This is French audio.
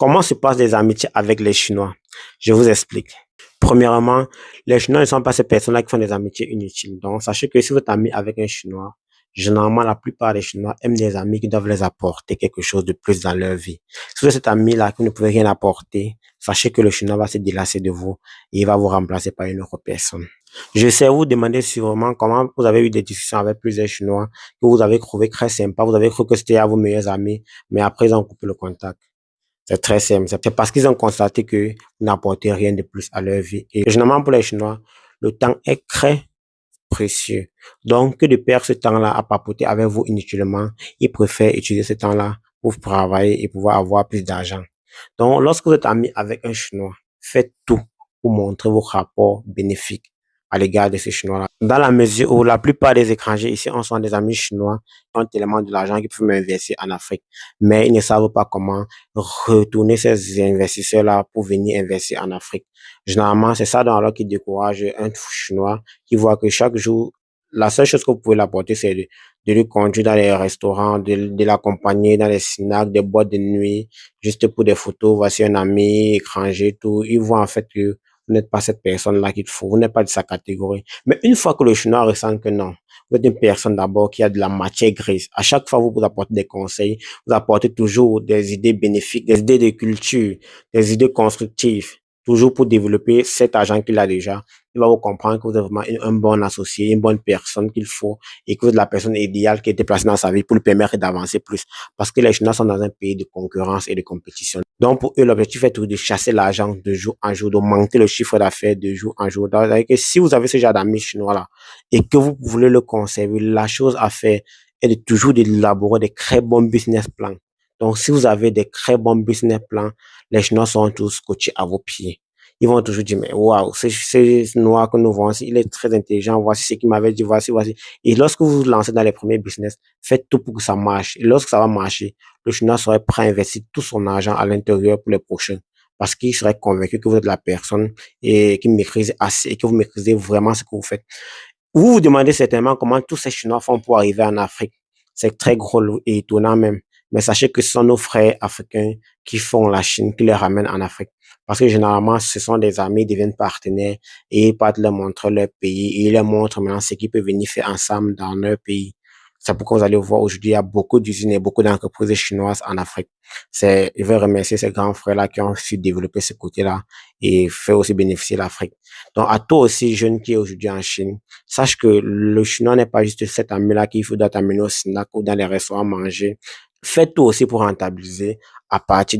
Comment se passent les amitiés avec les Chinois? Je vous explique. Premièrement, les Chinois ne sont pas ces personnes-là qui font des amitiés inutiles. Donc, sachez que si vous êtes ami avec un Chinois, généralement, la plupart des Chinois aiment des amis qui doivent les apporter quelque chose de plus dans leur vie. Si vous êtes cet ami-là qui ne pouvez rien apporter, sachez que le Chinois va se délasser de vous et il va vous remplacer par une autre personne. Je sais vous demander sûrement comment vous avez eu des discussions avec plusieurs Chinois que vous avez trouvé très sympa, vous avez cru que c'était à vos meilleurs amis, mais après ils ont coupé le contact. C'est très simple. C'est parce qu'ils ont constaté que vous n'apportez rien de plus à leur vie. Et généralement, pour les Chinois, le temps est très précieux. Donc, que de perdre ce temps-là à papoter avec vous inutilement, ils préfèrent utiliser ce temps-là pour travailler et pouvoir avoir plus d'argent. Donc, lorsque vous êtes ami avec un Chinois, faites tout pour montrer vos rapports bénéfiques à l'égard de ces Chinois-là. Dans la mesure où la plupart des étrangers ici, on sont des amis chinois qui ont tellement de l'argent qu'ils peuvent investir en Afrique. Mais ils ne savent pas comment retourner ces investisseurs-là pour venir investir en Afrique. Généralement, c'est ça dans qui décourage un Chinois qui voit que chaque jour, la seule chose que vous pouvez l'apporter, c'est de lui conduire dans les restaurants, de l'accompagner dans les snacks, des boîtes de nuit, juste pour des photos. Voici un ami étranger, tout. Il voit en fait que vous n'êtes pas cette personne-là qu'il faut, vous n'êtes pas de sa catégorie. Mais une fois que le Chinois ressent que non, vous êtes une personne d'abord qui a de la matière grise. À chaque fois, vous apportez des conseils, vous apportez toujours des idées bénéfiques, des idées de culture, des idées constructives, toujours pour développer cet argent qu'il a déjà. Il va vous comprendre que vous êtes vraiment un bon associé, une bonne personne qu'il faut et que vous êtes la personne idéale qui a été placée dans sa vie pour lui permettre d'avancer plus. Parce que les Chinois sont dans un pays de concurrence et de compétition. Donc, pour eux, l'objectif est toujours de chasser l'argent de jour en jour, d'augmenter le chiffre d'affaires de jour en jour. Donc, que si vous avez ce genre d'amis chinois-là et que vous voulez le conserver, la chose à faire est de toujours d'élaborer des très bons business plans. Donc, si vous avez des très bons business plans, les Chinois seront tous coachés à vos pieds. Ils vont toujours dire, mais waouh, c'est noir que nous voyons, il est très intelligent, voici ce qu'il m'avait dit, voici. Et lorsque vous vous lancez dans les premiers business, faites tout pour que ça marche. Et lorsque ça va marcher, le Chinois serait prêt à investir tout son argent à l'intérieur pour les prochains. Parce qu'il serait convaincu que vous êtes la personne et qui maîtrise assez, et que vous maîtrisez vraiment ce que vous faites. Vous vous demandez certainement comment tous ces Chinois font pour arriver en Afrique. C'est très drôle et étonnant même. Mais sachez que ce sont nos frères africains qui font la Chine, qui les ramènent en Afrique. Parce que généralement, ce sont des amis, ils deviennent partenaires et ils partent leur montrer leur pays et ils leur montrent maintenant ce qu'ils peuvent venir faire ensemble dans leur pays. C'est pourquoi vous allez voir aujourd'hui, il y a beaucoup d'usines et beaucoup d'entreprises chinoises en Afrique. Je veux remercier ces grands frères-là qui ont su développer ce côté-là et faire aussi bénéficier l'Afrique. Donc, à toi aussi, jeune qui est aujourd'hui en Chine, sache que le chinois n'est pas juste cet ami-là qu'il faut t'amener au snack ou dans les restaurants manger. Fais tout aussi pour rentabiliser à partir de